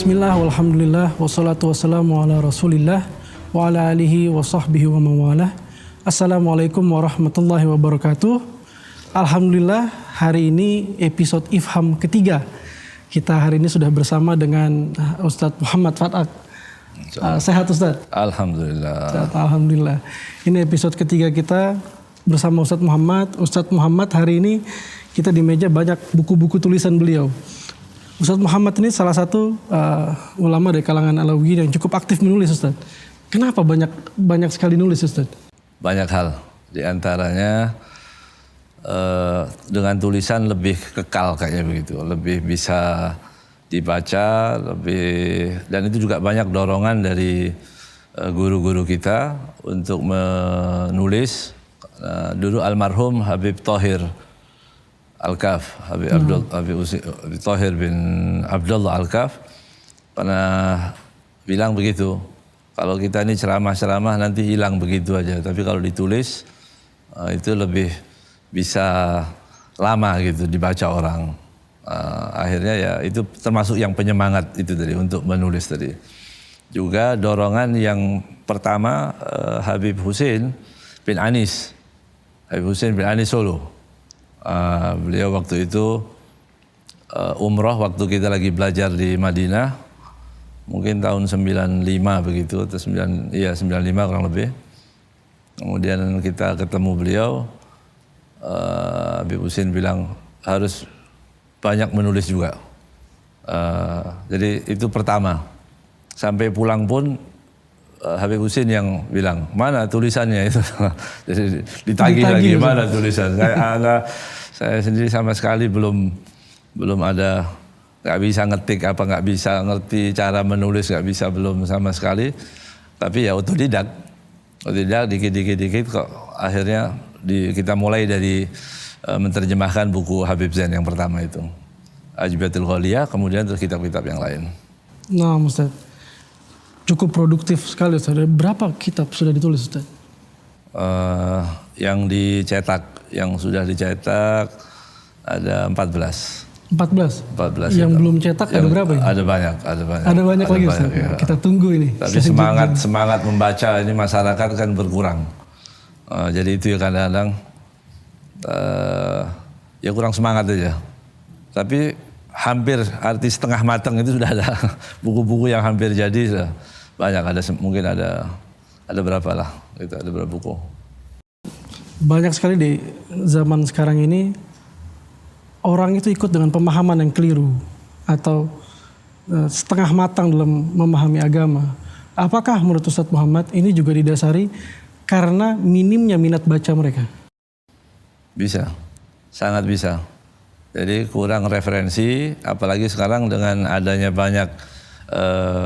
Bismillah, walhamdulillah, wassalatu wassalamu ala rasulillah, wa ala alihi wa sahbihi wa mawalah. Assalamualaikum warahmatullahi wabarakatuh. Alhamdulillah, hari ini episode Ifham ketiga. Kita hari ini sudah bersama dengan Ustadz Muhammad Fatak. Sehat Ustadz? Alhamdulillah. Sehat, alhamdulillah. Ini episode ketiga kita bersama Ustadz Muhammad. Ustadz Muhammad hari ini kita di meja banyak buku-buku tulisan beliau. Ustadz Muhammad ini salah satu ulama dari kalangan Alawiyin yang cukup aktif menulis, Ustadz. Kenapa banyak sekali nulis, Ustadz? Banyak hal, di antaranya dengan tulisan lebih kekal kayaknya begitu, lebih bisa dibaca, dan itu juga banyak dorongan dari guru-guru kita untuk menulis. Dulu almarhum Habib Thohir Al-Kaf, Habib Thohir bin Abdullah Al-Kaf pernah bilang begitu, kalau kita ini ceramah-ceramah nanti hilang begitu aja, tapi kalau ditulis itu lebih bisa lama gitu dibaca orang. Akhirnya ya itu termasuk yang penyemangat itu tadi untuk menulis tadi. Juga dorongan yang pertama Habib Husain bin Anis Solo. Beliau waktu itu umroh waktu kita lagi belajar di Madinah, mungkin tahun 95 begitu atau 95 kurang lebih. Kemudian kita ketemu beliau, Habib Husain bilang harus banyak menulis juga. Jadi itu pertama. Sampai pulang pun Habib Husain yang bilang, mana tulisannya itu? Jadi ditagih lagi, mana tulisan? Saya sendiri sama sekali belum ada, nggak bisa ngetik apa, nggak bisa ngerti cara menulis, nggak bisa, belum sama sekali. Tapi ya otodidak dikit-dikit kok akhirnya kita mulai dari menerjemahkan buku Habib Zain yang pertama itu, Ajibatul Ghaliyah, kemudian terus kitab-kitab yang lain. Nah, Ustaz, cukup produktif sekali, Ustaz. Berapa kitab sudah ditulis, Ustaz? Yang sudah dicetak ada 14. 14 yang belum cetak ada berapa ini? Ada banyak lagi, Ustaz. Ya. Kita tunggu ini. Tapi semangat membaca ini masyarakat kan berkurang. Jadi itu ya kadang-kadang ya kurang semangat aja. Tapi hampir arti setengah matang itu sudah ada buku-buku yang hampir jadi sudah banyak, mungkin ada berapa lah, itu ada berapa buku. Banyak sekali di zaman sekarang ini orang itu ikut dengan pemahaman yang keliru atau setengah matang dalam memahami agama. Apakah menurut Ustadz Muhammad ini juga didasari karena minimnya minat baca mereka? Bisa, sangat bisa. Jadi kurang referensi, apalagi sekarang dengan adanya banyak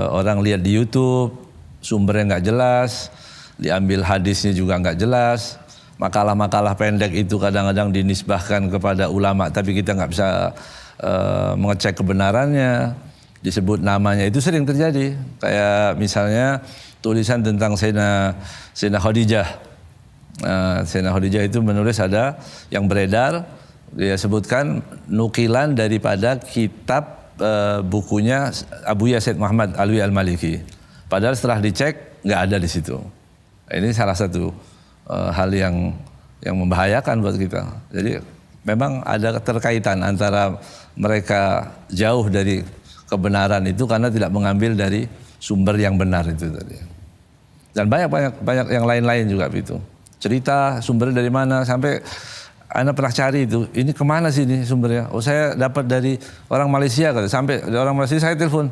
orang lihat di YouTube, sumbernya nggak jelas, diambil hadisnya juga nggak jelas, makalah-makalah pendek itu kadang-kadang dinisbahkan kepada ulama, tapi kita nggak bisa mengecek kebenarannya, disebut namanya, itu sering terjadi. Kayak misalnya tulisan tentang Sayyidah Khadijah. Sayyidah Khadijah itu menulis, ada yang beredar, dia sebutkan nukilan daripada kitab bukunya Abuya Said Muhammad Alwi Al-Maliki. Padahal setelah dicek nggak ada di situ. Ini salah satu hal yang membahayakan buat kita. Jadi memang ada keterkaitan antara mereka jauh dari kebenaran itu karena tidak mengambil dari sumber yang benar itu tadi. Dan banyak yang lain-lain juga itu. Cerita sumbernya dari mana, sampai Anda pernah cari itu, ini kemana sih ini sumbernya? Oh, saya dapat dari orang Malaysia, sampai dari orang Malaysia saya telepon,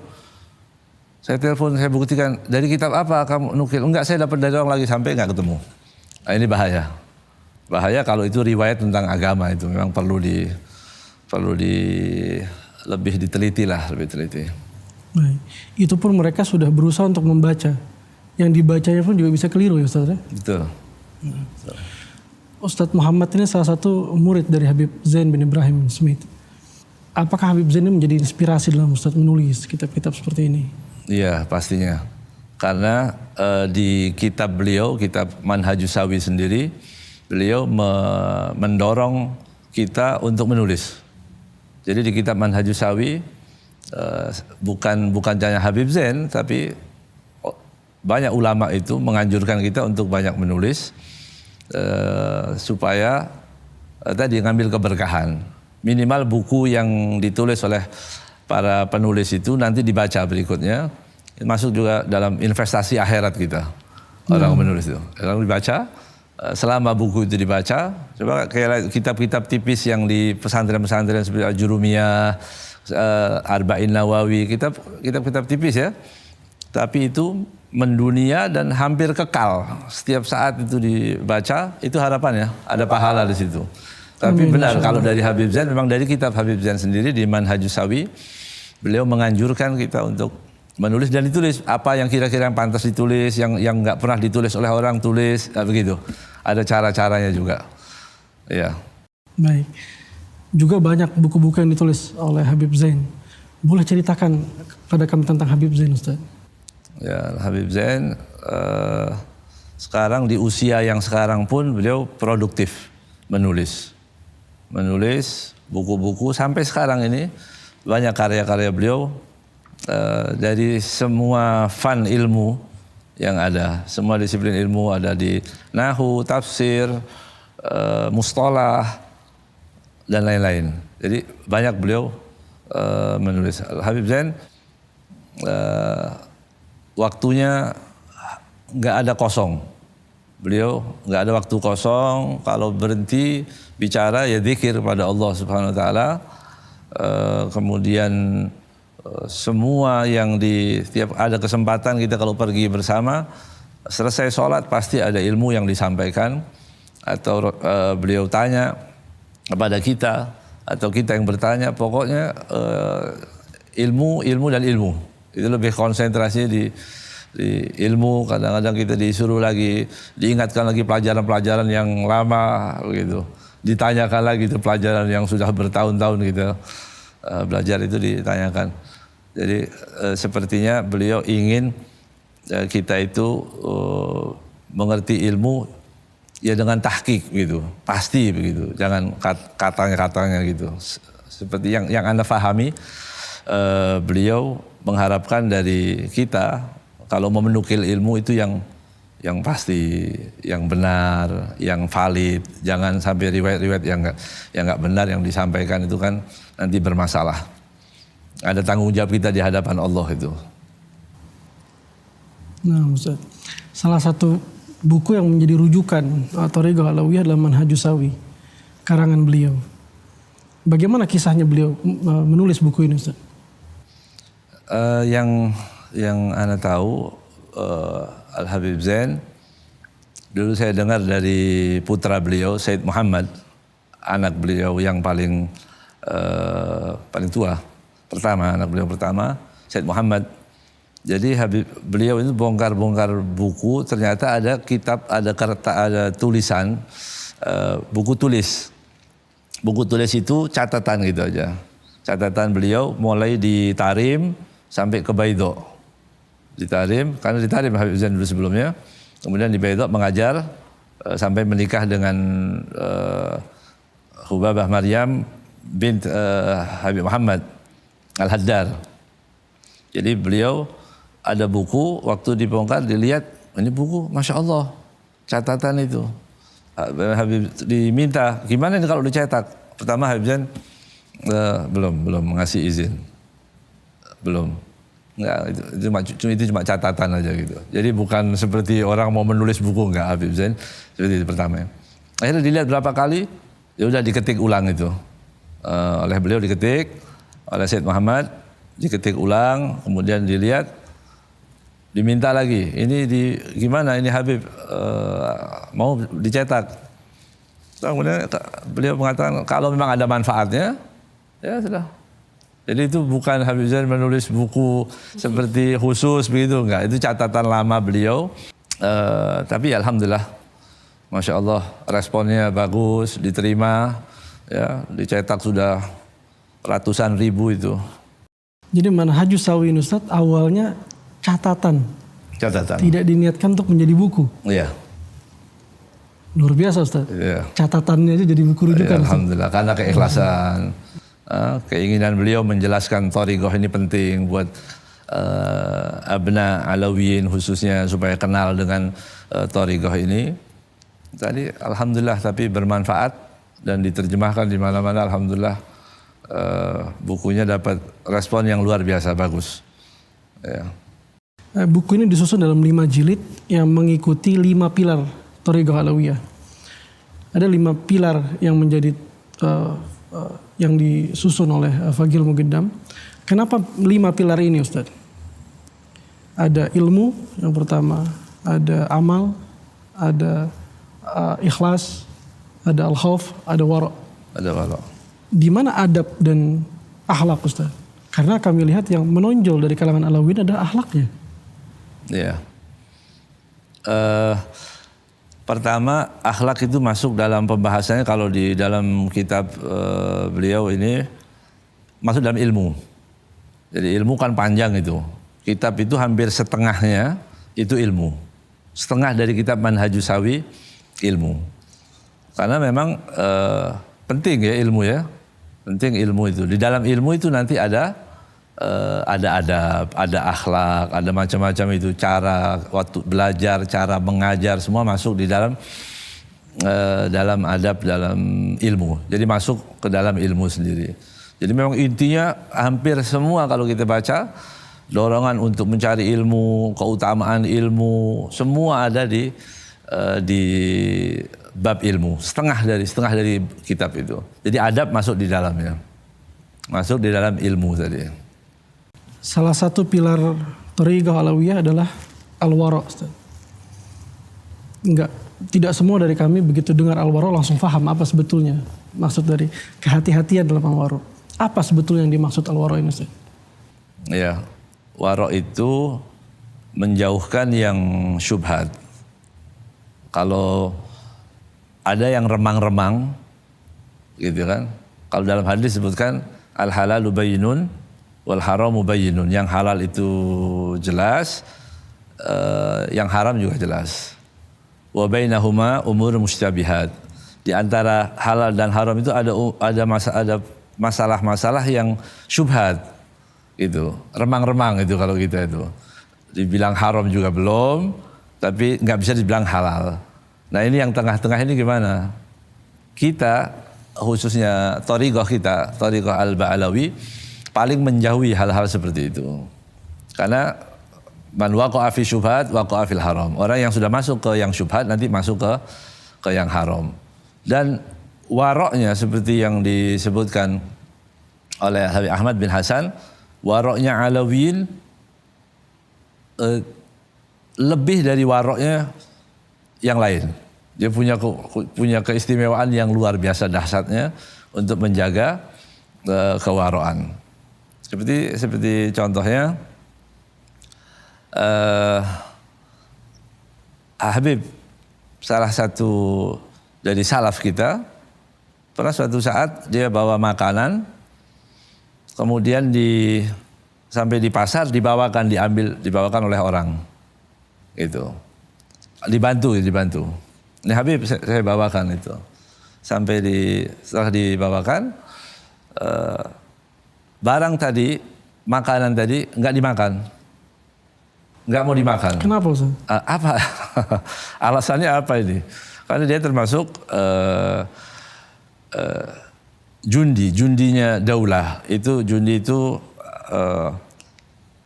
saya buktikan, dari kitab apa kamu nukil? Enggak, saya dapat dari orang lagi, sampai nggak ketemu. Nah, ini bahaya kalau itu riwayat tentang agama, itu memang perlu lebih diteliti lah, lebih teliti. Baik. Itu pun mereka sudah berusaha untuk membaca, yang dibacanya pun juga bisa keliru ya Ustaz ya? Betul. Ustadz Muhammad ini salah satu murid dari Habib Zain bin Ibrahim Smith. Apakah Habib Zain ini menjadi inspirasi dalam Ustadz menulis kitab-kitab seperti ini? Iya, pastinya. Karena di kitab beliau, kitab Manhajus Sawi sendiri, beliau mendorong kita untuk menulis. Jadi di kitab Manhajus Sawi bukan hanya Habib Zain, tapi banyak ulama itu menganjurkan kita untuk banyak menulis supaya tadi ngambil keberkahan. Minimal buku yang ditulis oleh para penulis itu nanti dibaca berikutnya, masuk juga dalam investasi akhirat kita. Orang menulis itu, orang dibaca, selama buku itu dibaca, coba kayak kitab-kitab tipis yang di pesantren-pesantren seperti Al-Jurumiyah, Arba'in Nawawi, kitab-kitab tipis ya, tapi itu mendunia dan hampir kekal. Setiap saat itu dibaca, itu harapannya ada pahala di situ. Tapi benar kalau dari Habib Zain, memang dari kitab Habib Zain sendiri di Manhajus Sawi, beliau menganjurkan kita untuk menulis dan ditulis apa yang kira-kira yang pantas ditulis, yang nggak pernah ditulis oleh orang tulis, begitu. Ada cara-caranya juga. Ya. Baik. Juga banyak buku-buku yang ditulis oleh Habib Zain. Boleh ceritakan pada kami tentang Habib Zain, Ustaz? Ya, Habib Zain sekarang di usia yang sekarang pun beliau produktif menulis buku-buku sampai sekarang ini banyak karya-karya beliau dari semua fan ilmu yang ada, semua disiplin ilmu ada di nahwu, tafsir, mustalah dan lain-lain. Jadi banyak beliau menulis. Habib Zain waktunya nggak ada kosong. Beliau nggak ada waktu kosong. Kalau berhenti bicara ya zikir pada Allah Subhanahu Wa Taala. Kemudian semua yang di tiap ada kesempatan kita kalau pergi bersama, selesai sholat pasti ada ilmu yang disampaikan atau beliau tanya kepada kita atau kita yang bertanya. Pokoknya ilmu dan ilmu itu lebih konsentrasi di ilmu. Kadang-kadang kita disuruh lagi diingatkan lagi pelajaran-pelajaran yang lama gitu, ditanyakan lagi itu pelajaran yang sudah bertahun-tahun kita belajar itu ditanyakan. Jadi sepertinya beliau ingin kita itu mengerti ilmu ya dengan tahqiq gitu, pasti begitu, jangan katanya gitu. Seperti yang Anda pahami, beliau mengharapkan dari kita kalau mau menukil ilmu itu yang pasti, yang benar, yang valid. Jangan sampai riwayat-riwayat yang nggak benar yang disampaikan itu kan nanti bermasalah. Ada tanggung jawab kita di hadapan Allah itu. Nah, Ustaz, salah satu buku yang menjadi rujukan atau Righah Alawiyah adalah Manhajus Sawi, karangan beliau. Bagaimana kisahnya beliau menulis buku ini, Ustaz? Yang Anda tahu, Al-Habib Zain, dulu saya dengar dari putra beliau, Said Muhammad, anak beliau yang paling tua, anak beliau pertama, Said Muhammad. Jadi beliau itu bongkar-bongkar buku, ternyata ada kitab, ada tulisan, buku tulis. Buku tulis itu catatan gitu aja. Catatan beliau mulai di Tarim sampai ke Baidho. Di Tarim, karena di Tarim Habib Zain dulu sebelumnya. Kemudian di Baidho mengajar sampai menikah dengan Hubabah Maryam bint Habib Muhammad Al-Haddar. Jadi beliau ada buku, waktu dibongkar dilihat, ini buku, Masya Allah, catatan itu. Habib diminta, gimana ini kalau dicetak? Pertama Habib Zain belum ngasih izin. Belum. Enggak, itu cuma catatan aja gitu. Jadi bukan seperti orang mau menulis buku, enggak, Habib Zain. Seperti itu pertama. Akhirnya dilihat berapa kali, ya udah diketik ulang itu. Oleh beliau diketik, oleh Said Muhammad diketik ulang, kemudian dilihat, diminta lagi. Ini gimana ini Habib mau dicetak. Kemudian beliau mengatakan kalau memang ada manfaatnya, ya sudah. Jadi itu bukan Habib Zain menulis buku seperti khusus begitu, enggak. Itu catatan lama beliau. Tapi alhamdulillah, Masya Allah, responnya bagus, diterima, ya, dicetak sudah ratusan ribu itu. Jadi Manhajus Sawi, Ustaz, awalnya catatan. Tidak diniatkan untuk menjadi buku. Iya. Luar biasa, Ustaz. Iya. Catatannya aja jadi buku rujukan. Ya, alhamdulillah, karena keikhlasan. Keinginan beliau menjelaskan thariqah ini penting buat abna Alawiyin khususnya supaya kenal dengan thariqah ini. Tadi alhamdulillah tapi bermanfaat dan diterjemahkan di mana-mana, alhamdulillah bukunya dapat respon yang luar biasa bagus. Ya. Buku ini disusun dalam 5 jilid yang mengikuti 5 pilar thariqah Alawiyah. Ada 5 pilar yang menjadi yang disusun oleh Fagil Mugiddam. Kenapa 5 pilar ini, Ustaz? Ada ilmu yang pertama, ada amal, ada ikhlas, ada al-khauf, ada wara'. Ada wara'. Di mana adab dan akhlak, Ustaz? Karena kami lihat yang menonjol dari kalangan Alawiyin adalah akhlaknya. Ya. Pertama, akhlak itu masuk dalam pembahasannya kalau di dalam kitab beliau ini masuk dalam ilmu. Jadi ilmu kan panjang itu. Kitab itu hampir setengahnya itu ilmu. Setengah dari kitab Manhajus Sawi ilmu. Karena memang penting ya ilmu ya. Penting ilmu itu. Di dalam ilmu itu nanti ada adab, ada akhlak, ada macam-macam itu, cara waktu belajar, cara mengajar, semua masuk di dalam adab, dalam ilmu. Jadi masuk ke dalam ilmu sendiri. Jadi memang intinya hampir semua kalau kita baca dorongan untuk mencari ilmu, keutamaan ilmu, semua ada di bab ilmu. Setengah dari kitab itu. Jadi adab masuk di dalamnya, masuk di dalam ilmu tadi. Salah satu pilar thariqah Alawiyah adalah al-wara'. Tidak semua dari kami begitu dengar al-wara' langsung paham apa sebetulnya maksud dari kehati-hatian dalam al-wara'. Apa sebetulnya yang dimaksud al-wara' ini, Ustaz? Ya, wara' itu menjauhkan yang syubhat. Kalau ada yang remang-remang, gitu kan? Kalau dalam hadis disebutkan al-halalu bayyinun wal haramu bayyinun. Yang halal itu jelas, yang haram juga jelas. Wa bainahuma umur mustabihat. Di antara halal dan haram itu ada masalah-masalah yang syubhat. Itu remang-remang itu kalau kita itu. Dibilang haram juga belum, tapi nggak bisa dibilang halal. Nah ini yang tengah-tengah ini gimana? Kita khususnya thariqah kita, thariqah Al-Ba'alawi, paling menjauhi hal-hal seperti itu. Karena man waqa'a fi syubhat waqa'a fil haram. Orang yang sudah masuk ke yang syubhat nanti masuk ke yang haram. Dan waroknya seperti yang disebutkan oleh Habib Ahmad bin Hasan, waroknya Alawiyin lebih dari waroknya yang lain. Dia punya keistimewaan yang luar biasa dahsyatnya untuk menjaga kewaroan. Seperti contohnya Habib, salah satu dari salaf kita, pernah suatu saat dia bawa makanan, kemudian sampai di pasar dibawakan oleh orang, gitu, dibantu. Ini Habib saya bawakan itu, setelah dibawakan. Barang tadi, makanan tadi nggak dimakan, nggak mau dimakan. Kenapa, Ustaz? Apa? Alasannya apa ini? Karena dia termasuk jundinya daulah. Jundi itu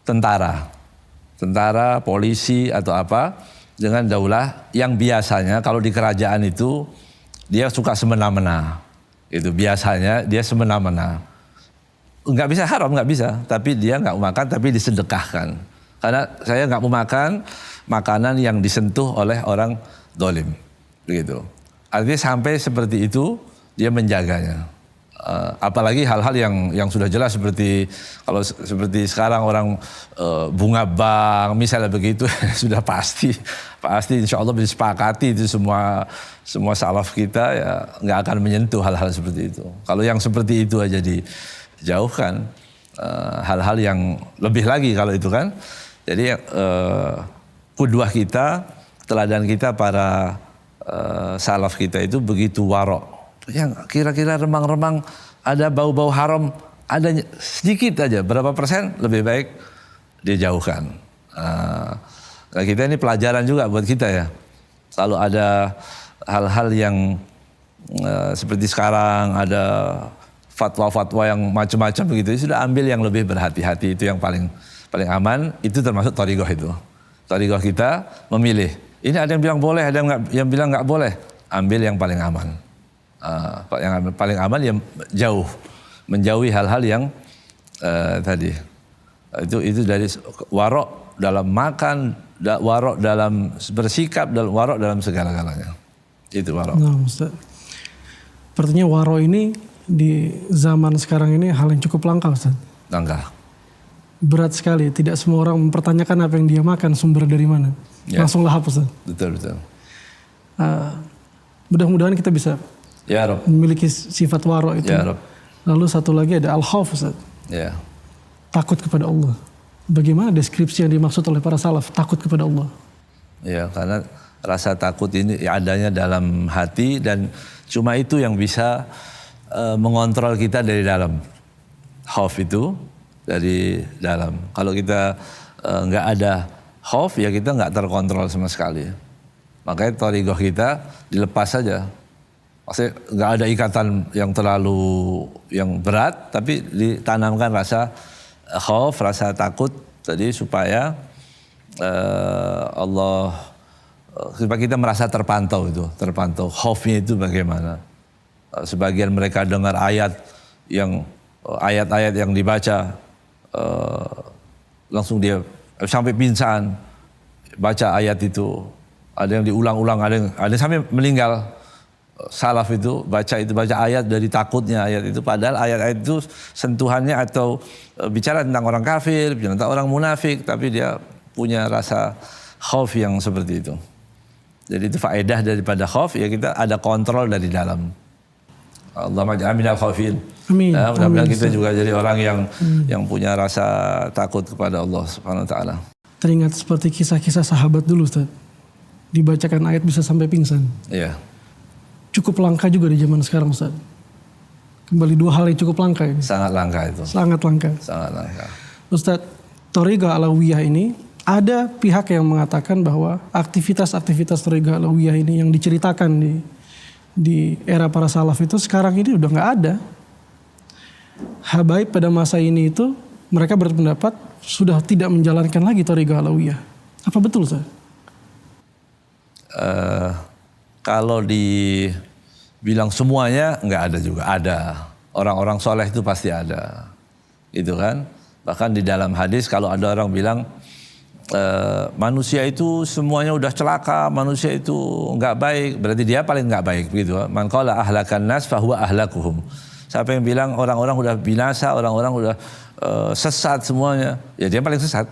tentara, polisi atau apa dengan daulah yang biasanya kalau di kerajaan itu dia suka semena-mena. Itu biasanya dia semena-mena. Nggak bisa haram, nggak bisa, tapi dia nggak mau makan, tapi disedekahkan. Karena saya nggak mau makan makanan yang disentuh oleh orang dolim, begitu. Artinya sampai seperti itu dia menjaganya. Apalagi hal-hal yang sudah jelas seperti kalau seperti sekarang orang bunga bank misalnya begitu sudah pasti insya Allah disepakati itu semua salaf kita ya nggak akan menyentuh hal-hal seperti itu. Kalau yang seperti itu aja dijauhkan, hal-hal yang lebih lagi kalau itu kan. Jadi qudwah kita, teladan kita para salaf kita itu begitu warok. Yang kira-kira remang-remang ada bau-bau haram, ada sedikit aja, berapa persen lebih baik dijauhkan. Nah, kita ini pelajaran juga buat kita ya. Kalau ada hal-hal yang seperti sekarang ada fatwa-fatwa yang macam-macam begitu, sudah ambil yang lebih berhati-hati, itu yang paling aman. Itu termasuk thariqah itu. Thariqah kita memilih. Ini ada yang bilang boleh, ada yang bilang nggak boleh. Ambil yang paling aman. Yang paling aman yang jauh, menjauhi hal-hal yang tadi. Itu dari warok dalam makan, warok dalam bersikap, dan warok dalam segala-galanya. Itu warok. Nah, Ustaz. Sepertinya warok ini di zaman sekarang ini hal yang cukup langka, Ustaz. Langka. Berat sekali. Tidak semua orang mempertanyakan apa yang dia makan, sumber dari mana. Ya. Langsung lahap, Ustaz. Betul. Mudah-mudahan kita bisa Ya Rob. memiliki sifat warok itu. Ya Rob. Lalu satu lagi ada al-khauf, Ustaz. Ya. Takut kepada Allah. Bagaimana deskripsi yang dimaksud oleh para salaf, takut kepada Allah? Ya, karena rasa takut ini adanya dalam hati, dan cuma itu yang bisa mengontrol kita dari dalam. Khauf itu dari dalam. Kalau kita nggak ada khauf, ya kita nggak terkontrol sama sekali. Makanya thariqah kita dilepas saja. Maksudnya nggak ada ikatan yang terlalu yang berat, tapi ditanamkan rasa khauf, rasa takut tadi supaya Allah, supaya kita merasa terpantau itu, terpantau khaufnya itu bagaimana. Sebagian mereka dengar ayat-ayat yang dibaca langsung dia sampai pingsan baca ayat itu. Ada yang diulang-ulang, ada yang sampai meninggal. Salaf itu baca ayat dari takutnya ayat itu, padahal ayat-ayat itu sentuhannya atau bicara tentang orang kafir, bicara tentang orang munafik, tapi dia punya rasa khauf yang seperti itu. Jadi itu faedah daripada khauf, ya kita ada kontrol dari dalam. Allahumma ja'alna minal khaufin. Amin. Ya, mudah-mudahan kita juga jadi orang yang punya rasa takut kepada Allah Subhanahu wa taala. Teringat seperti kisah-kisah sahabat dulu, Ustaz. Dibacakan ayat bisa sampai pingsan. Iya. Cukup langka juga di zaman sekarang, Ustaz. Kembali dua hal yang cukup langka ini. Sangat langka itu. Sangat langka. Sangat langka. Ustaz, thariqah alawiyah ini ada pihak yang mengatakan bahwa aktivitas-aktivitas thariqah alawiyah ini yang diceritakan di era para salaf itu sekarang ini udah nggak ada. Habaib pada masa ini itu mereka berpendapat sudah tidak menjalankan lagi thariqah alawiyah. Apa betul, Ustaz? Kalau dibilang semuanya nggak ada juga, ada. Orang-orang soleh itu pasti ada, gitu kan. Bahkan di dalam hadis kalau ada orang bilang manusia itu semuanya udah celaka, manusia itu nggak baik, berarti dia paling nggak baik, gitu. Man qala ahlakan nas fahuwa ahlakuhum. Siapa yang bilang orang-orang udah binasa, orang-orang udah sesat semuanya, ya dia paling sesat.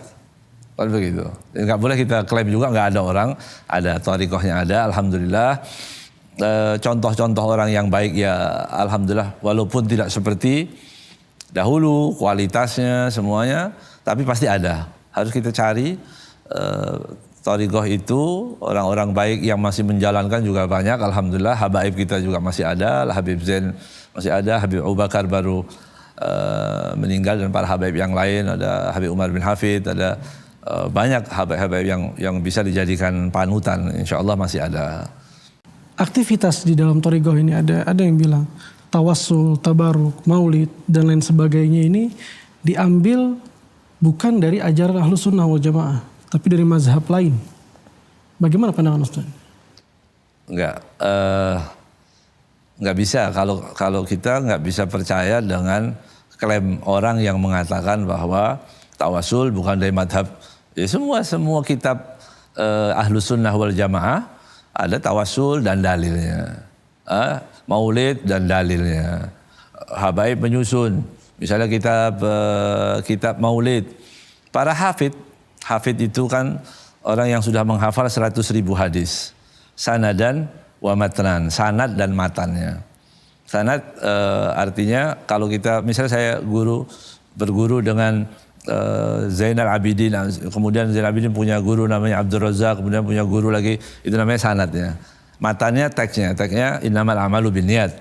Kalau begitu, nggak boleh kita klaim juga nggak ada orang, ada thariqahnya ada, alhamdulillah. Contoh-contoh orang yang baik ya alhamdulillah, walaupun tidak seperti dahulu kualitasnya semuanya, tapi pasti ada. Harus kita cari thariqah itu, orang-orang baik yang masih menjalankan juga banyak, alhamdulillah. Habaib kita juga masih ada, Habib Zain masih ada, Habib Abu Bakar baru meninggal, dan para habaib yang lain, ada Habib Umar bin Hafid, ada banyak habaib-habaib yang bisa dijadikan panutan, insya Allah masih ada. Aktivitas di dalam thariqah ini ada yang bilang tawassul, tabaruk, maulid dan lain sebagainya ini diambil bukan dari ajaran Ahlus Sunnah wal Jamaah, tapi dari mazhab lain. Bagaimana pandangan Ustaz? Nggak bisa, kalau kita nggak bisa percaya dengan klaim orang yang mengatakan bahwa tawasul bukan dari madhab. Ya, semua kitab Ahlus Sunnah wal Jamaah ada tawasul dan dalilnya, maulid dan dalilnya, habaib menyusun. Misalnya kitab maulid, para hafid itu kan orang yang sudah menghafal 100.000 hadis, sanadan wa matnan, sanad dan matannya. Sanad artinya kalau kita misalnya saya berguru dengan Zainal Abidin, kemudian Zainal Abidin punya guru namanya Abdul Razak, kemudian punya guru lagi, itu namanya sanadnya. Matanya teksnya innamal a'malu binniyat.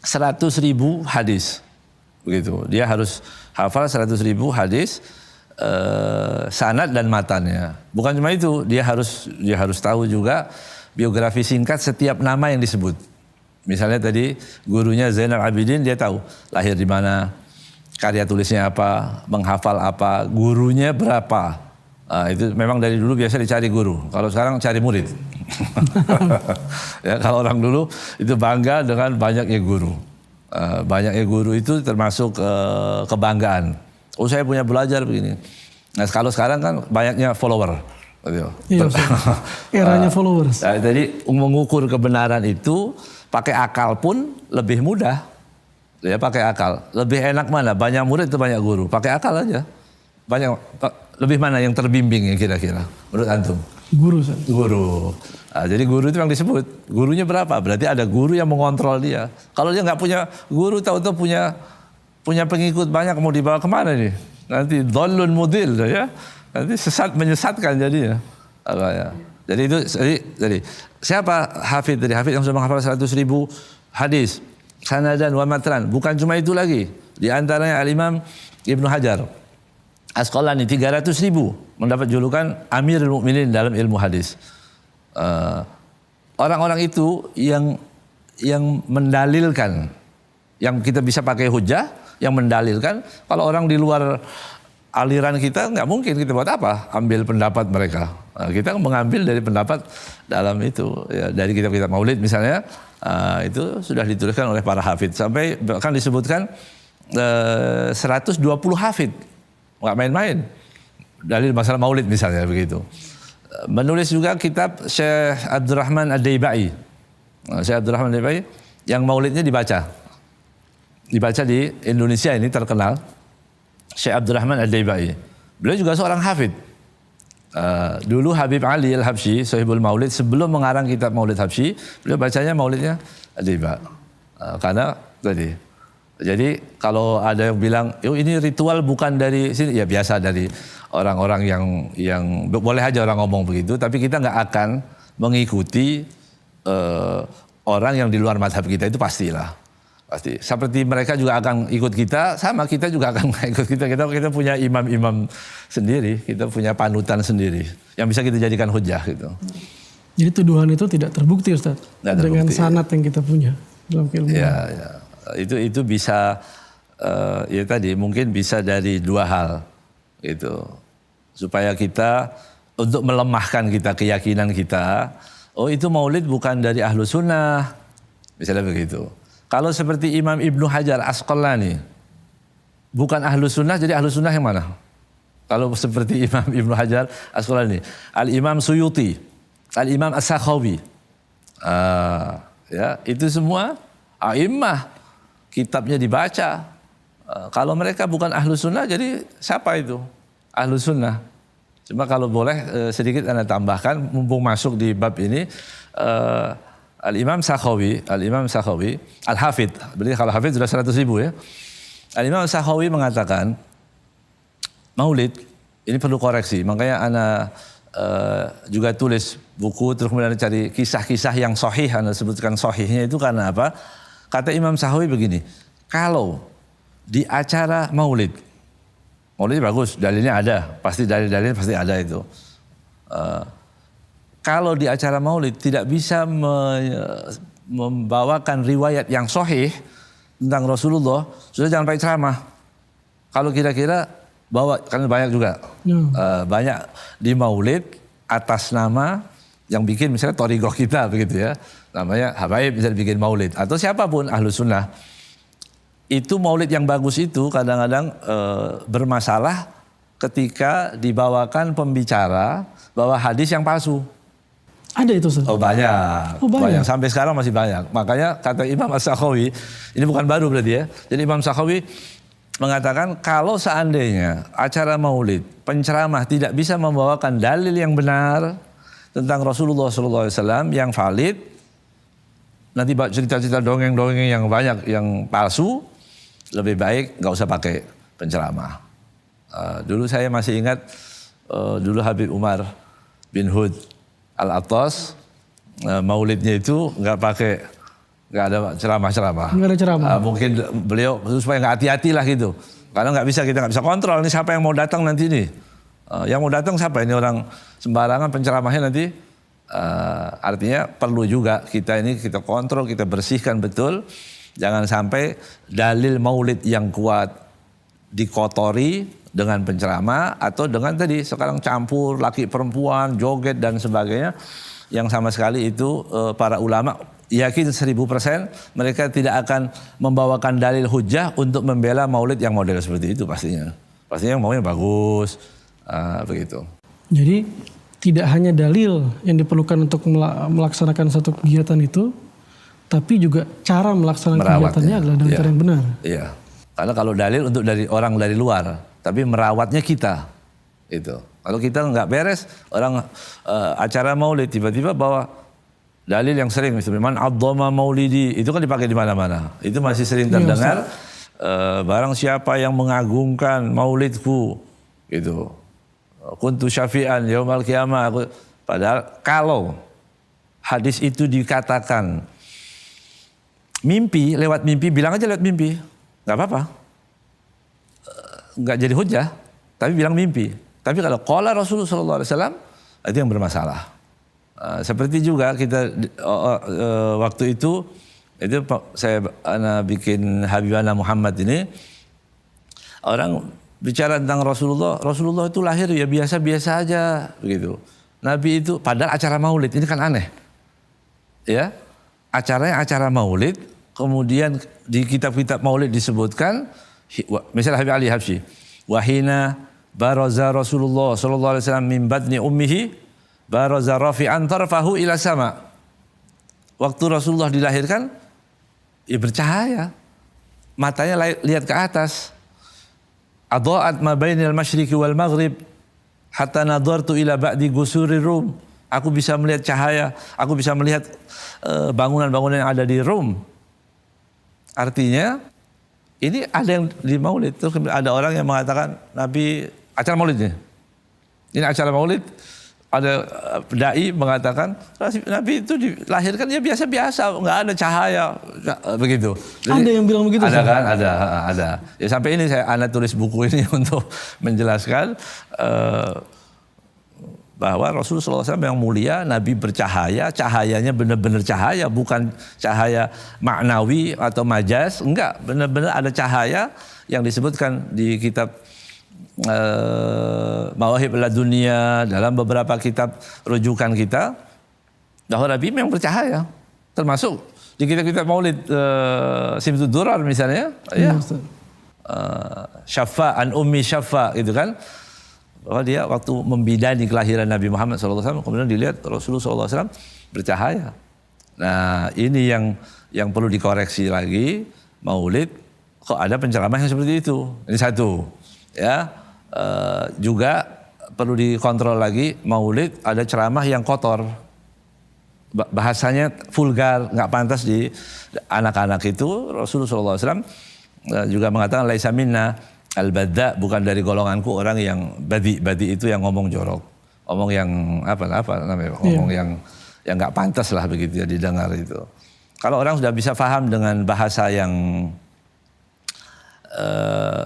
100.000 hadis. Begitu. Dia harus hafal 100.000 hadis, sanad dan matannya. Bukan cuma itu, dia harus tahu juga biografi singkat setiap nama yang disebut. Misalnya tadi gurunya Zainal Abidin, dia tahu lahir di mana, karya tulisnya apa, menghafal apa, gurunya berapa. Itu memang dari dulu biasa dicari guru. Kalau sekarang cari murid. Ya, kalau orang dulu itu bangga dengan banyaknya guru. Banyaknya guru itu termasuk kebanggaan. Oh, saya punya belajar begini. Nah, kalau sekarang kan banyaknya follower. Iya, eranya followers. Jadi mengukur kebenaran itu pakai akal pun lebih mudah. Ya, pakai akal. Lebih enak mana? Banyak murid atau banyak guru? Pakai akal aja. Lebih mana yang terbimbing ya kira-kira menurut antum? Guru. Guru. Jadi guru itu yang disebut. Gurunya berapa? Berarti ada guru yang mengontrol dia. Kalau dia nggak punya guru, tahu-tahu punya pengikut banyak, mau dibawa kemana nih? Nanti dhallun mudil ya. Nanti menyesatkan jadinya. Ya. Jadi siapa hafid dari hafid yang sudah menghafal 100.000 hadis, sanadan wa matran. Bukan cuma itu lagi. Di antaranya Al-Imam Ibnu Hajar Asqalani 300.000 mendapat julukan Amirul Mukminin dalam ilmu hadis. Orang-orang itu yang mendalilkan, yang kita bisa pakai hujah, yang mendalilkan. Kalau orang di luar aliran kita nggak mungkin kita buat apa? Ambil pendapat mereka. Kita mengambil dari pendapat dalam itu. Ya, dari kitab-kitab Maulid misalnya, itu sudah dituliskan oleh para hafid. Sampai bahkan disebutkan 120 hafid, nggak main-main. Dalil masalah Maulid misalnya begitu. Menulis juga kitab Syekh Abdurrahman Ad-Daibai. Syekh Abdurrahman Ad-Daibai yang Maulidnya dibaca di Indonesia ini terkenal. Syekh Abdurrahman Ad-Daibai. Beliau juga seorang hafid. Dulu Habib Ali Al-Habsyi, Sahibul Maulid, sebelum mengarang kitab Maulid Habsyi, beliau bacanya Maulidnya Ad-Daibai. Karena tadi. Jadi kalau ada yang bilang, ini ritual bukan dari sini, ya biasa dari orang-orang yang boleh aja orang ngomong begitu, tapi kita nggak akan mengikuti orang yang di luar mazhab kita, itu pastilah. Pasti. Seperti mereka juga akan ikut kita, sama kita juga akan ikut kita. Kita punya imam-imam sendiri, kita punya panutan sendiri yang bisa kita jadikan hujah gitu. Jadi tuduhan itu tidak terbukti, Ustaz, dengan sanad yang kita punya dalam keilmuan. Ya. Itu bisa ya tadi mungkin bisa dari dua hal gitu, supaya kita untuk melemahkan kita keyakinan kita, itu Maulid bukan dari ahlu sunnah misalnya begitu. Kalau seperti Imam Ibnu Hajar Asqalani bukan ahlu sunnah, jadi ahlu sunnah yang mana? Kalau seperti Imam Ibnu Hajar Asqalani, Al-Imam Suyuti, Al-Imam As-Sakhawi, ya itu semua a'immah, kitabnya dibaca. Kalau mereka bukan ahlu sunnah, jadi siapa itu ahlu sunnah? Cuma kalau boleh sedikit Anda tambahkan, mumpung masuk di bab ini, Al-Imam Sakhawi, Al-Hafid, berarti kalau Hafid sudah 100.000 ya. Al-Imam Sakhawi mengatakan, Maulid ini perlu koreksi, makanya Anda juga tulis buku, terus kemudian cari kisah-kisah yang sahih, Anda sebutkan sahihnya itu karena apa? Kata Imam Sakhawi begini, kalau di acara Maulid bagus, dalilnya ada, pasti dalilnya pasti ada itu. Kalau di acara Maulid tidak bisa membawakan riwayat yang sahih tentang Rasulullah, sudah jangan pakai ceramah. Kalau kira-kira bawa, kan banyak juga, banyak di Maulid atas nama yang bikin misalnya Thariqah kita begitu ya, namanya Habaib bisa bikin Maulid atau siapapun ahlu sunnah. Itu Maulid yang bagus itu kadang-kadang bermasalah ketika dibawakan pembicara bawa hadis yang palsu. Ada itu, Ustaz? Banyak. Sampai sekarang masih banyak. Makanya kata Imam As-Sakhawi, ini bukan baru berarti ya. Jadi Imam Sakhawi mengatakan kalau seandainya acara Maulid penceramah tidak bisa membawakan dalil yang benar tentang Rasulullah SAW yang valid, nanti cerita-cerita dongeng-dongeng yang banyak yang palsu, lebih baik nggak usah pakai penceramah. Dulu saya masih ingat dulu Habib Umar bin Hud Al-Attas, maulidnya itu nggak nggak ada ceramah-ceramah. Nggak ada ceramah. Mungkin beliau supaya nggak hati-hati lah gitu. Karena kita nggak bisa kontrol nih siapa yang mau datang nanti nih. Yang mau datang siapa ini orang sembarangan penceramahnya nanti. Artinya perlu juga kita kontrol, kita bersihkan betul. Jangan sampai dalil maulid yang kuat dikotori dengan penceramah atau dengan tadi sekarang campur laki perempuan, joget dan sebagainya. Yang sama sekali itu para ulama yakin 1000% mereka tidak akan membawakan dalil hujah untuk membela maulid yang model seperti itu pastinya. Pastinya maunya bagus, begitu. Jadi tidak hanya dalil yang diperlukan untuk melaksanakan satu kegiatan itu, tapi juga cara melaksanakan kegiatannya adalah dengan cara yang benar. Iya. Karena kalau dalil untuk dari orang dari luar, tapi merawatnya kita, itu. Kalau kita nggak beres, orang acara maulid tiba-tiba bawa dalil yang sering, misalnya man adzama maulidi, itu kan dipakai di mana-mana. Itu masih sering terdengar. Barang siapa yang mengagungkan maulidku, gitu. Kuntu syafi'an yaumal qiyamah. Padahal kalau hadis itu dikatakan mimpi, lewat mimpi, bilang aja lewat mimpi. Nggak apa-apa. Nggak jadi hujah, tapi bilang mimpi. Tapi kalau qala Rasulullah SAW, itu yang bermasalah. Seperti juga kita waktu itu saya bikin Habibana Muhammad ini, orang bicara tentang Rasulullah itu lahir ya biasa-biasa aja begitu. Nabi itu padahal acara maulid ini kan aneh. Ya. Acaranya acara maulid, kemudian di kitab-kitab maulid disebutkan misalnya Habib Ali Habsyi, wahina baraza Rasulullah sallallahu alaihi wasallam min batni ummihi baraza rafi'an tarfahu ila sama. Waktu Rasulullah dilahirkan ya bercahaya. Matanya lihat ke atas. Adha'at ma bainal masyriqi wal maghrib hatta nadartu ila ba'di gusuri Rum. Aku bisa melihat cahaya, aku bisa melihat bangunan-bangunan yang ada di Rum. Artinya ini ada yang di maulid. Terus ada orang yang mengatakan Nabi acara maulid ini. Ini acara maulid. Ada dai mengatakan Nabi itu dilahirkan ya biasa-biasa, nggak ada cahaya, begitu. Jadi, ada yang bilang begitu? Ada kan? Ada. Ya sampai ini Anda tulis buku ini untuk menjelaskan bahwa Rasulullah SAW yang mulia, Nabi bercahaya, cahayanya benar-benar cahaya, bukan cahaya maknawi atau majas, enggak, benar-benar ada cahaya yang disebutkan di kitab Mawahib Ladunia, dalam beberapa kitab rujukan kita, bahwa Nabi memang bercahaya, termasuk di kitab-kitab Maulid Simtud Durar misalnya, ya, Syafa an Ummi Syafa gitu kan, bahwa dia waktu membidani kelahiran Nabi Muhammad SAW, kemudian dilihat Rasulullah SAW bercahaya. Nah ini yang perlu dikoreksi lagi, Maulid kok ada penceramah yang seperti itu. Ini satu, ya. Juga perlu dikontrol lagi, Maulid ada ceramah yang kotor, bahasanya vulgar, nggak pantas di anak-anak itu. Rasulullah SAW juga mengatakan laisa minna al-badda, bukan dari golonganku orang yang badi itu yang ngomong jorok, ngomong yang apa namanya, ngomong yang nggak pantas lah begitu ya didengar itu. Kalau orang sudah bisa paham dengan bahasa yang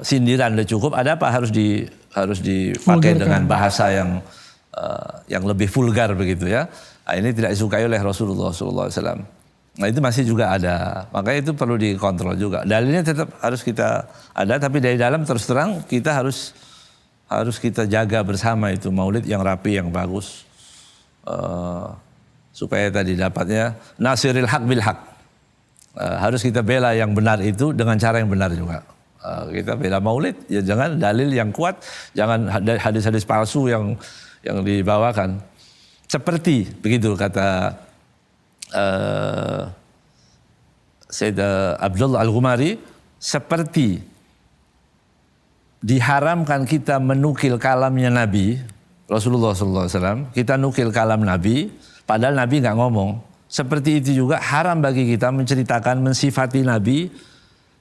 sindiran udah cukup, ada apa harus dipakai dengan bahasa yang lebih vulgar begitu ya. Nah, ini tidak disukai oleh Rasulullah SAW. Nah itu masih juga ada, makanya itu perlu dikontrol juga. Dalilnya tetap harus kita ada, tapi dari dalam terus terang kita harus kita jaga bersama itu maulid yang rapi, yang bagus, supaya tadi dapatnya nasiril haq bil haq. Harus kita bela yang benar itu dengan cara yang benar juga. Kita bela maulid, ya jangan dalil yang kuat, jangan hadis-hadis palsu yang dibawakan. Seperti begitu kata Sayyid Abdullah Al-Ghumari, seperti diharamkan kita menukil kalamnya Nabi Rasulullah SAW, kita nukil kalam Nabi, padahal Nabi nggak ngomong. Seperti itu juga haram bagi kita menceritakan, mensifati Nabi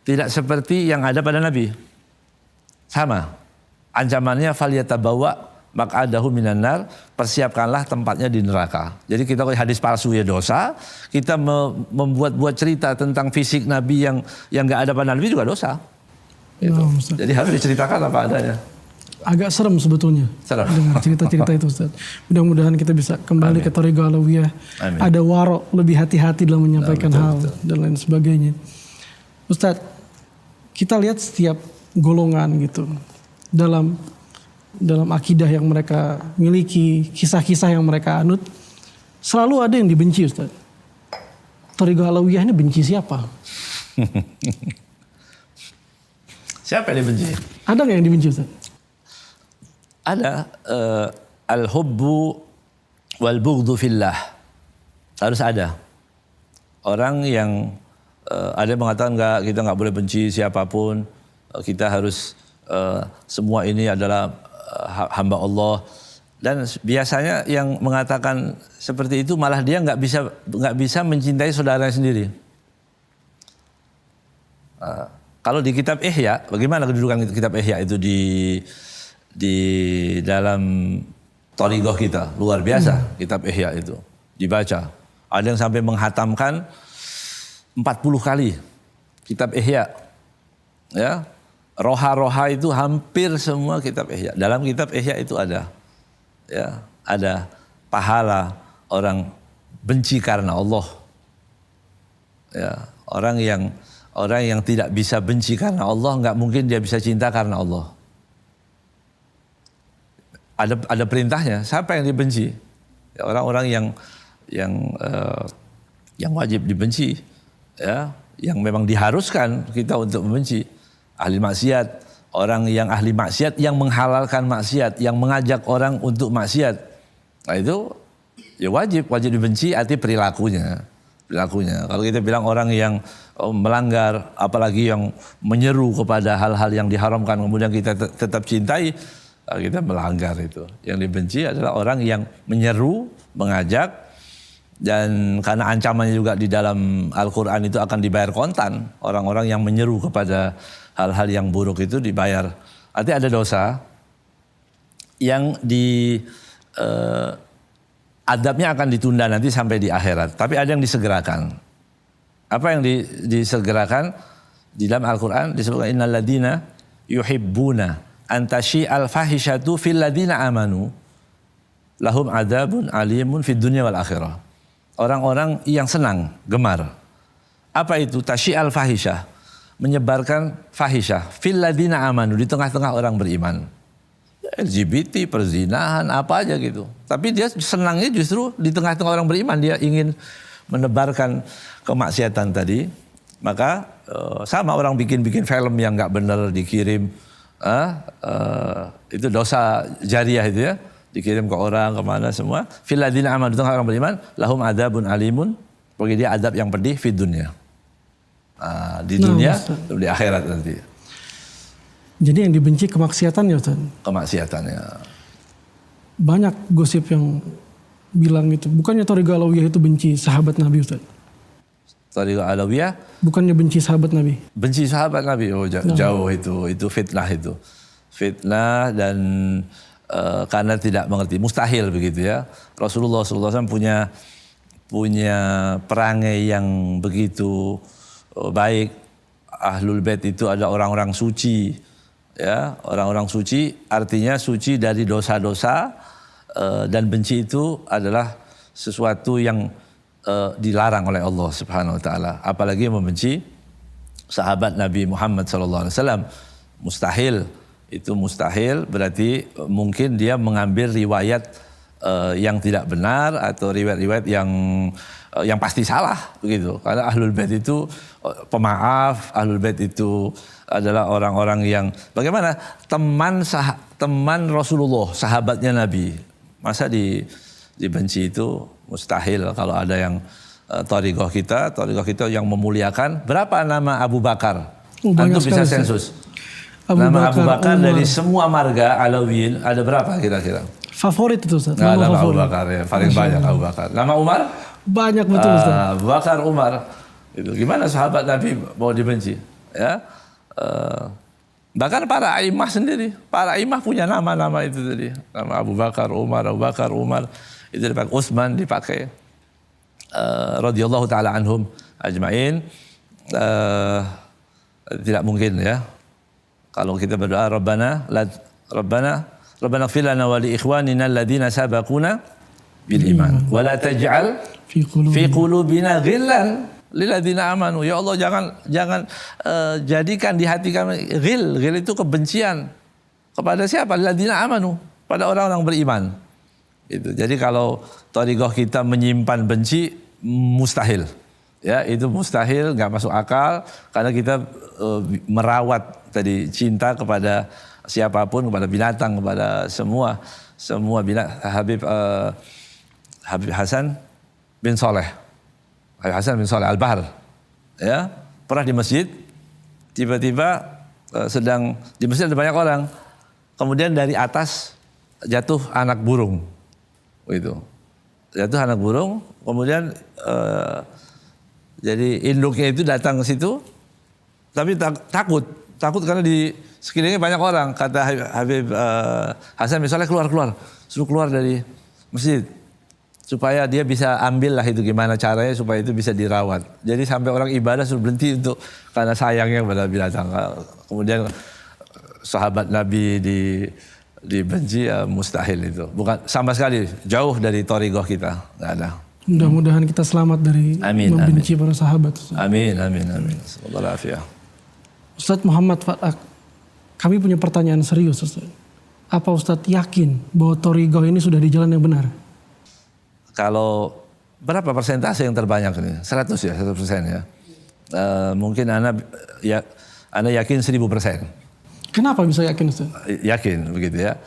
tidak seperti yang ada pada Nabi. Sama. Ancamannya falyatabawa maq'adahu minan nar, persiapkanlah tempatnya di neraka. Jadi kita hadis palsu ya dosa, kita membuat-buat cerita tentang fisik Nabi yang enggak ada pada Nabi juga dosa. Gitu. Nah, Ustaz. Jadi harus diceritakan apa adanya. Agak serem sebetulnya Serem. dengan cerita-cerita itu, Ustaz. Mudah-mudahan kita bisa kembali ke Thariqah Alawiyah. Ada warok, lebih hati-hati dalam menyampaikan hal dan lain sebagainya. Ustaz, kita lihat setiap golongan gitu dalam akidah yang mereka miliki, kisah-kisah yang mereka anut, selalu ada yang dibenci, Ustaz. Thariqah Alawiyah ini benci siapa? Siapa yang dibenci? Ada nggak yang dibenci, Ustaz? Ada al-hubbu wal bughdhu fillah. Harus ada. Orang yang ada yang mengatakan kita nggak boleh benci siapapun. Kita harus semua ini adalah hamba Allah. Dan biasanya yang mengatakan seperti itu malah dia nggak bisa mencintai saudaranya sendiri. Kalau di kitab Ihya, bagaimana kedudukan kitab Ihya itu di dalam thariqah kita? Luar biasa kitab Ihya itu dibaca. Ada yang sampai menghatamkan 40 kali kitab Ihya. Ya. Roha-roha itu hampir semua kitab Ihya. Dalam kitab Ihya itu ada pahala orang benci karena Allah. Ya, orang yang tidak bisa benci karena Allah, nggak mungkin dia bisa cinta karena Allah. Ada perintahnya. Siapa yang dibenci? Ya, orang-orang yang wajib dibenci, ya, yang memang diharuskan kita untuk membenci. Ahli maksiat, orang yang ahli maksiat, yang menghalalkan maksiat, yang mengajak orang untuk maksiat. Nah itu ya wajib dibenci, arti perilakunya. Kalau kita bilang orang yang melanggar, apalagi yang menyeru kepada hal-hal yang diharamkan, kemudian kita tetap cintai, kita melanggar itu. Yang dibenci adalah orang yang menyeru, mengajak, dan karena ancamannya juga di dalam Al-Quran itu akan dibayar kontan. Orang-orang yang menyeru kepada hal-hal yang buruk itu dibayar. Artinya ada dosa yang adabnya akan ditunda nanti sampai di akhirat. Tapi ada yang disegerakan. Apa yang disegerakan? Di dalam Al-Quran disebutkan innal ladina yuhibbuna antasyi'al fahishatu fil ladina amanu lahum adabun alimun fid dunya wal akhirah. Orang-orang yang senang, gemar. Apa itu? Tasyi'al fahisyah. Menyebarkan fahisyah. Fil ladina amanu, di tengah-tengah orang beriman. LGBT, perzinahan, apa aja gitu. Tapi dia senangnya justru di tengah-tengah orang beriman. Dia ingin menebarkan kemaksiatan tadi. Maka sama orang bikin film yang gak benar dikirim. Itu dosa jariah itu ya. Dikirim ke orang, kemana semua. Fil ladina amanu, di tengah orang beriman. Lahum adabun alimun. Bagi dia adab yang pedih fid dunya. Di dunia, di akhirat nanti. Jadi yang dibenci kemaksiatannya, Ustaz? Kemaksiatannya. Banyak gosip yang bilang itu. Bukannya Thariqah Alawiyah itu benci sahabat Nabi, Ustaz? Thariqah Alawiyah? Bukannya benci sahabat Nabi? Benci sahabat Nabi, jauh itu fitnah itu. Fitnah dan karena tidak mengerti. Mustahil begitu ya. Rasulullah SAW punya perangai yang begitu baik. Ahlul Bait itu ada orang-orang suci, ya, orang-orang suci artinya suci dari dosa-dosa, dan benci itu adalah sesuatu yang dilarang oleh Allah Subhanahu wa taala. Apalagi membenci sahabat Nabi Muhammad SAW. Mustahil, itu mustahil, berarti mungkin dia mengambil riwayat yang tidak benar atau riwayat-riwayat yang pasti salah begitu. Karena Ahlul Bait itu pemaaf, Ahlul Bait itu adalah orang-orang yang bagaimana teman Rasulullah, sahabatnya Nabi. Masa dibenci itu mustahil. Kalau ada yang thariqah kita yang memuliakan, berapa nama Abu Bakar? Antum bisa sensus. Nama Abu Bakar dari semua marga Alawiyin ada berapa kira-kira? Favorit itu, Ustaz. Nama Abu Bakar ya, paling banyak Abu Bakar. Nama Umar? Banyak betul, Ustaz. Abu Bakar, Umar. Itu gimana sahabat Nabi mau dibenci? Ya. Bahkan para imam sendiri, para imam punya nama-nama itu tadi. Nama Abu Bakar, Umar, itu dipakai, Utsman dipakai. Radhiyallahu taala anhum ajmain. Tidak mungkin ya. Kalau kita berdoa Rabbana ighfir lana wa li ikhwanina alladziina sabaquna bil iman wa la taj'al fi qulubina ghillan lil ladzina amanu. Ya Allah, jangan jadikan di hati kami ghil itu kebencian kepada siapa? Lil ladzina amanu, pada orang-orang beriman. Itu. Jadi kalau thariqah kita menyimpan benci, mustahil. Ya, itu mustahil, nggak masuk akal karena kita merawat tadi cinta kepada siapapun, kepada binatang, kepada semua binatang. Habib Hasan bin Saleh Al-Bahr, ya, pernah di masjid, tiba-tiba sedang di masjid ada banyak orang, kemudian dari atas jatuh anak burung, kemudian jadi induknya itu datang ke situ, tapi takut karena di sekelilingnya banyak orang. Kata Habib Hasan bin Saleh, suruh keluar dari masjid supaya dia bisa ambil lah itu gimana caranya supaya itu bisa dirawat. Jadi sampai orang ibadah suruh berhenti untuk karena sayangnya kepada binatang. Kemudian sahabat Nabi dibenci, ya mustahil itu. Bukan sama sekali, jauh dari thariqah kita, nggak ada. Mudah-mudahan kita selamat dari membenci para sahabat. Amin. Semoga afiyah. Ustadz Muhammad Fatak, kami punya pertanyaan serius, Ustadz. Apa Ustadz yakin bahwa thariqah ini sudah di jalan yang benar? Kalau berapa persentase yang terbanyak ini? 100 ya, 100% ya. Mungkin Anda yakin 1000%. Kenapa bisa yakin, Ustaz? Yakin begitu ya.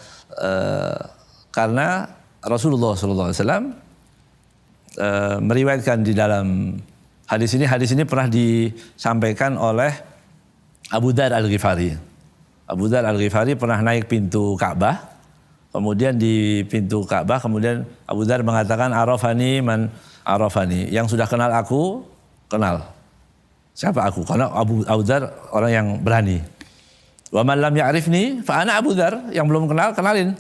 Karena Rasulullah SAW meriwayatkan di dalam hadis ini pernah disampaikan oleh Abu Dzar Al-Ghifari. Abu Dzar Al-Ghifari pernah naik pintu Ka'bah. Kemudian di pintu Ka'bah, kemudian Abu Dzar mengatakan arafani man arafani. Yang sudah kenal aku, kenal. Siapa aku? Karena Abu Dzar orang yang berani. Wa man lam ya'rifni fa ana Abu Dzar. Yang belum kenal, kenalin.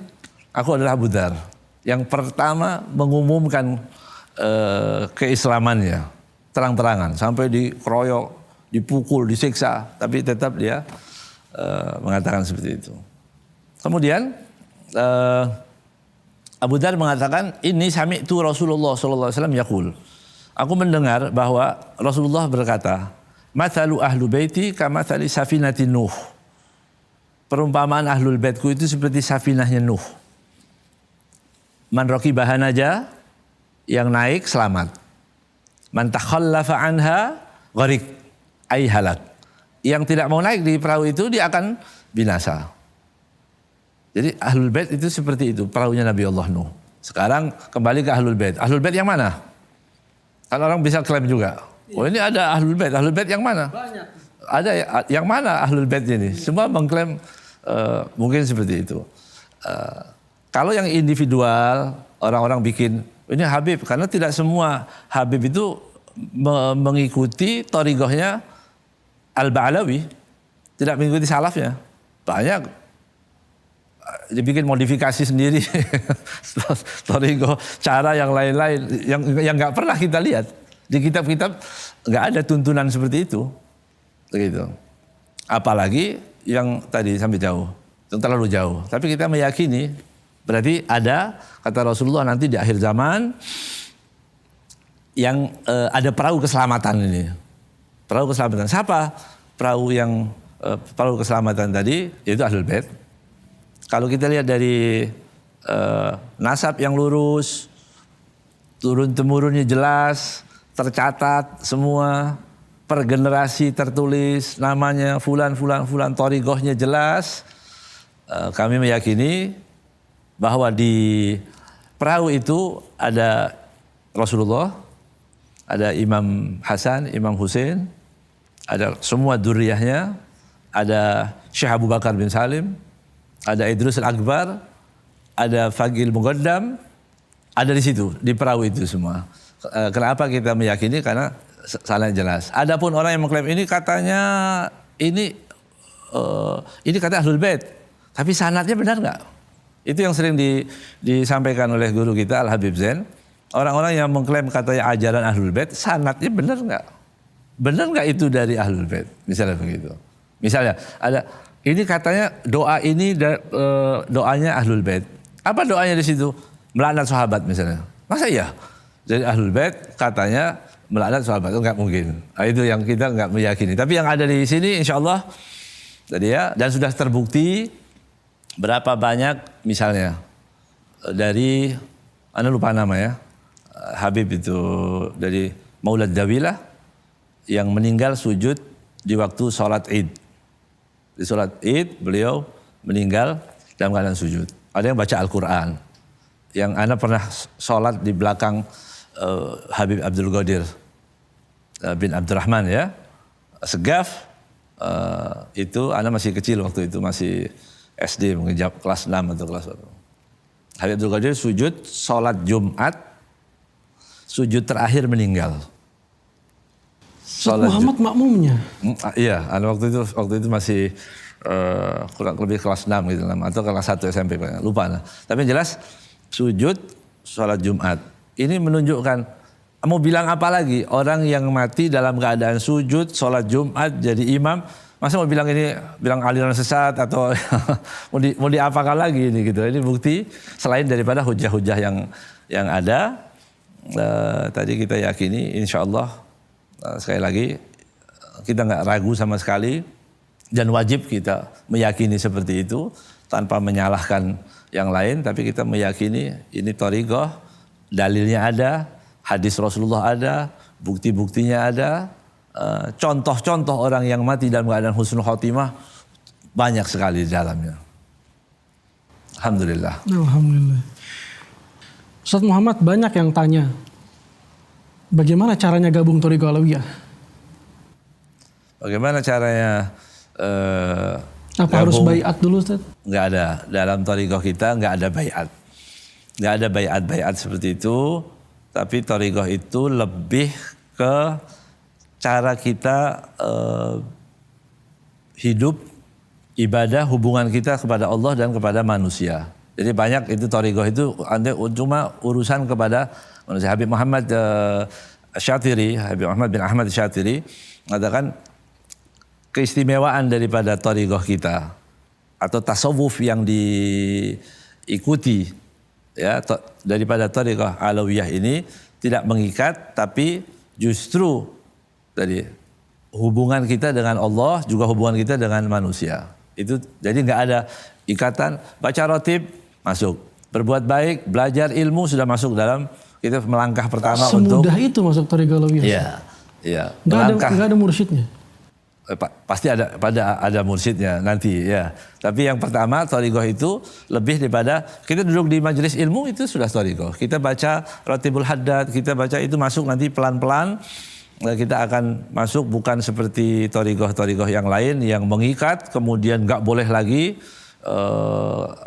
Aku adalah Abu Dzar. Yang pertama mengumumkan keislamannya. Terang-terangan. Sampai dikeroyok, dipukul, disiksa. Tapi tetap dia mengatakan seperti itu. Kemudian Abu Dzar mengatakan, ini sami'tu Rasulullah sallallahu alaihi wasallam yaqul. Aku mendengar bahwa Rasulullah berkata, "Mathalu ahlu baiti kamathali safinati Nuh." Perumpamaan ahlul baitku itu seperti safinahnya Nuh. Man raqibaha naja, yang naik selamat. Man takhallafa anha gharik, ay halak. Yang tidak mau naik di perahu itu dia akan binasa. Jadi Ahlul Bait itu seperti itu, perahunya Nabi Allah Nuh. Sekarang kembali ke Ahlul Bait. Ahlul Bait yang mana? Kan orang bisa klaim juga. Oh ini ada Ahlul Bait. Ahlul Bait yang mana? Banyak. Ada yang mana Ahlul Bait ini? Semua mengklaim mungkin seperti itu. Kalau yang individual, orang-orang bikin, ini Habib. Karena tidak semua Habib itu mengikuti thariqahnya Al-Ba'alawi. Tidak mengikuti salafnya. Banyak dibikin modifikasi sendiri, thariqah, cara yang lain-lain yang nggak pernah kita lihat di kitab-kitab, nggak ada tuntunan seperti itu, begitu. Apalagi yang tadi sampai jauh, yang terlalu jauh. Tapi kita meyakini berarti ada, kata Rasulullah, nanti di akhir zaman yang ada perahu keselamatan ini. Perahu keselamatan. Siapa perahu yang perahu keselamatan tadi? Yaitu Ahlul Bait. Kalau kita lihat dari nasab yang lurus, turun-temurunnya jelas, tercatat semua, per generasi tertulis namanya fulan, thariqahnya jelas, kami meyakini bahwa di perahu itu ada Rasulullah, ada Imam Hasan, Imam Hussein, ada semua dzurriyyahnya, ada Syekh Abu Bakar bin Salim, ada Idrus Al-Akbar, ada Fagil Mugaddam, ada di situ, di perahu itu semua. Kenapa kita meyakini? Karena salahnya jelas. Adapun orang yang mengklaim ini katanya ini ini kata Ahlul Bait, tapi sanadnya benar nggak? Itu yang sering disampaikan oleh guru kita Al-Habib Zain. Orang-orang yang mengklaim katanya ajaran Ahlul Bait, sanadnya benar nggak? Benar nggak itu dari Ahlul Bait? Misalnya begitu. Misalnya ada ini katanya doa ini doanya Ahlul Bait. Apa doanya di situ? Melaknat sahabat misalnya. Masa iya? Jadi Ahlul Bait katanya melaknat sahabat, itu nggak mungkin. Nah, itu yang kita nggak meyakini. Tapi yang ada di sini insya Allah tadi ya, dan sudah terbukti berapa banyak misalnya dari, anda lupa nama ya, Habib itu dari Maulad Dawilah yang meninggal sujud di waktu sholat Id. Di sholat Id beliau meninggal dalam keadaan sujud. Ada yang baca Al-Quran. Yang anda pernah sholat di belakang Habib Abdul Qadir bin Abdurrahman ya, Segaf, itu anda masih kecil waktu itu, masih SD mungkin kelas 6 atau kelas berapa. Habib Abdul Qadir sujud sholat Jumat, sujud terakhir meninggal. Ustaz Muhammad makmumnya. Iya, waktu itu masih kurang lebih kelas 6 gitu atau kelas 1 SMP lupa. Tapi yang jelas sujud sholat Jumat. Ini menunjukkan, mau bilang apa lagi, orang yang mati dalam keadaan sujud sholat Jumat jadi imam, masa mau bilang ini bilang aliran sesat atau mau diapakan lagi ini gitu. Ini bukti selain daripada hujah-hujah yang ada. Tadi kita yakini insya Allah sekali lagi kita nggak ragu sama sekali dan wajib kita meyakini seperti itu tanpa menyalahkan yang lain, tapi kita meyakini ini thariqah, dalilnya ada, hadis Rasulullah ada, bukti-buktinya ada, contoh-contoh orang yang mati dalam keadaan husnul khotimah banyak sekali di dalamnya. Alhamdulillah. Alhamdulillah. Ustaz Muhammad, banyak yang tanya, bagaimana caranya gabung thariqah Alawiyah? Bagaimana caranya apa gabung? Harus baiat dulu Ustaz? Nggak ada. Dalam thariqah kita nggak ada baiat. Nggak ada baiat seperti itu. Tapi thariqah itu lebih ke cara kita hidup, ibadah, hubungan kita kepada Allah dan kepada manusia. Jadi banyak itu thariqah itu cuma urusan kepada manusia. Habib Muhammad Syatiri, Habib Muhammad bin Ahmad Syatiri mengatakan keistimewaan daripada thariqah kita atau tasawuf yang diikuti ya daripada thariqah Alawiyah ini tidak mengikat, tapi justru tadi hubungan kita dengan Allah juga hubungan kita dengan manusia. Itu jadi nggak ada ikatan, baca rotib masuk, berbuat baik, belajar ilmu sudah masuk dalam kita melangkah pertama. Semudah itu masuk thariqah Alawiyah. Iya. Nggak ada mursyidnya. Pasti ada mursyidnya nanti ya. Tapi yang pertama thariqah itu lebih daripada kita duduk di majelis ilmu itu sudah thariqah. Kita baca Ratibul Haddad, kita baca itu masuk nanti pelan-pelan kita akan masuk, bukan seperti thariqah yang lain yang mengikat kemudian nggak boleh lagi,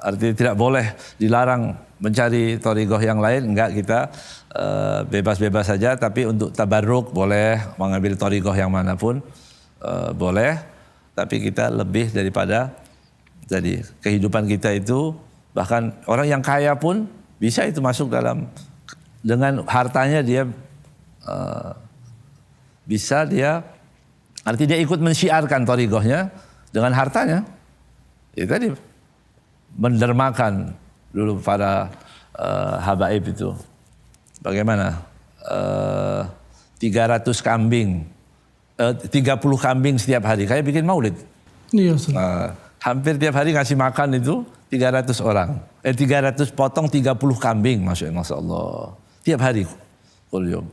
artinya tidak boleh, dilarang mencari thariqah yang lain, enggak, kita bebas-bebas saja, tapi untuk tabarruk boleh mengambil thariqah yang manapun. Boleh, tapi kita lebih daripada jadi kehidupan kita itu, bahkan orang yang kaya pun bisa itu masuk dalam, dengan hartanya dia bisa dia, artinya dia ikut mensyiarkan thariqahnya dengan hartanya. Ya tadi mendermakan dulu para habaib itu bagaimana 300 kambing, 30 kambing setiap hari, kayak bikin maulid. Iya, hampir tiap hari ngasih makan itu 300 orang. 300 potong 30 kambing, Masya Allah. Tiap hari.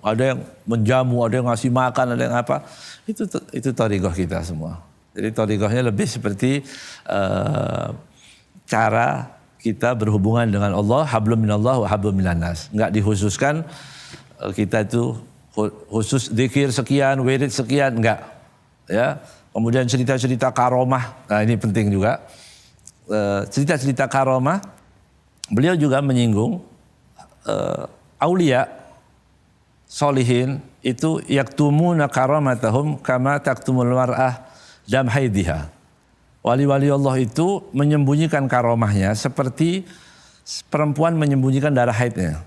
Ada yang menjamu, ada yang ngasih makan, ada yang apa. Itu thariqah kita semua. Jadi thariqahnya lebih seperti cara kita berhubungan dengan Allah, hablum minallah wa hablum minannas. Enggak dikhususkan kita itu khusus zikir sekian, wirid sekian, enggak. Ya. Kemudian cerita-cerita karomah, nah ini penting juga. Cerita-cerita karomah, beliau juga menyinggung aulia, solihin itu yaktumuna karamatahum kama taktumul mar'ah dam haidiha. Wali-wali Allah itu menyembunyikan karomahnya seperti perempuan menyembunyikan darah haidnya.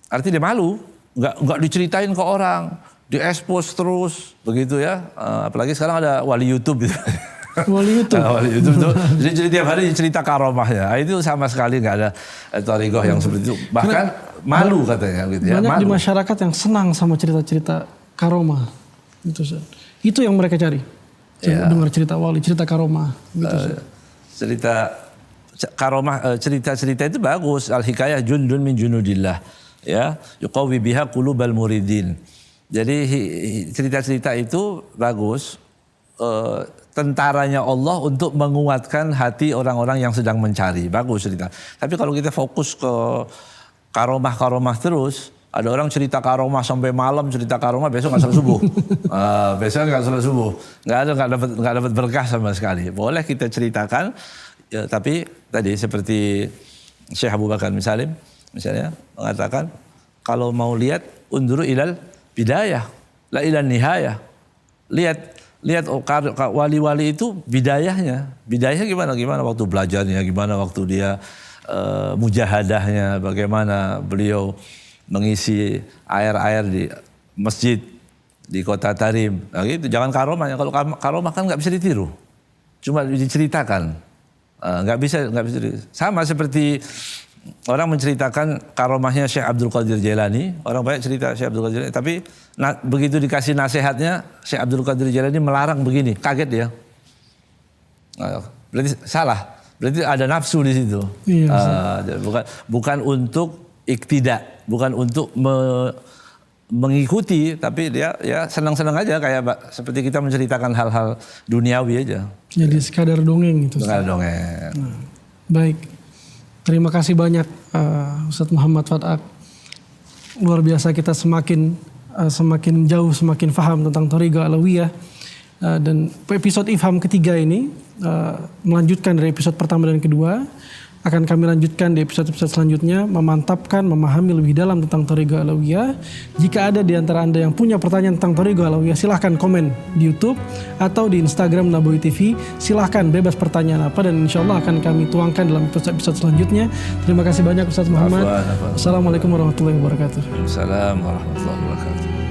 Artinya dia malu, nggak diceritain ke orang, diekspos terus, begitu ya. Apalagi sekarang ada wali YouTube gitu. Wali YouTube. Wali YouTube tuh, jadi tiap hari cerita karomahnya. Itu sama sekali nggak ada thariqah yang seperti itu. Bahkan malu katanya gitu ya. Banyak malu. di masyarakat yang senang sama cerita-cerita karomah. Gitu, Ustaz. Itu yang mereka cari. Dengar cerita wali, cerita karomah. Gitu, cerita karomah, cerita-cerita itu bagus. Al-hikayah jundun min junudillah. Ya, yuqawi biha qulubal muridin. Jadi cerita-cerita itu bagus. Tentaranya Allah untuk menguatkan hati orang-orang yang sedang mencari. Bagus cerita. Tapi kalau kita fokus ke karomah-karomah terus, ada orang cerita karomah sampai malam, cerita karomah besok nggak salat subuh. Besok nggak salat subuh. Nggak dapat berkah sama sekali. Boleh kita ceritakan, ya, tapi tadi seperti Syekh Abu Bakar Salim misalnya mengatakan, kalau mau lihat unduru ilal bidayah, la ilal nihayah. Lihat wali-wali itu bidayahnya gimana waktu belajarnya, gimana waktu dia mujahadahnya, bagaimana beliau mengisi air-air di masjid di kota Tarim. Nah, gitu. Jangan karomahnya. Kalau karomah kan nggak bisa ditiru, cuma diceritakan. Nggak bisa. Sama seperti orang menceritakan karomahnya Syekh Abdul Qadir Jailani. Orang banyak cerita Syekh Abdul Qadir Jailani, tapi begitu dikasih nasihatnya Syekh Abdul Qadir Jailani melarang begini, kaget dia. Berarti salah. Berarti ada nafsu di situ. Iya, bukan untuk iktidak, bukan untuk mengikuti, tapi dia ya senang-senang aja, kayak seperti kita menceritakan hal-hal duniawi aja. Jadi sekadar dongeng itu. Sekadar dongeng. Baik. Terima kasih banyak Ustadz Muhammad Fat'ak. Luar biasa, kita semakin jauh, semakin paham tentang Thariqah Alawiyah. Dan episode Ifham ketiga ini melanjutkan dari episode pertama dan kedua. Akan kami lanjutkan di episode-episode selanjutnya, memantapkan, memahami lebih dalam tentang Thariqah Alawiyah. Jika ada di antara Anda yang punya pertanyaan tentang Thariqah Alawiyah, silahkan komen di YouTube atau di Instagram Nabawi TV. Silahkan bebas pertanyaan apa, dan insya Allah akan kami tuangkan dalam episode selanjutnya. Terima kasih banyak Ustadz Muhammad. Assalamualaikum warahmatullahi wabarakatuh. Assalamualaikum warahmatullahi wabarakatuh.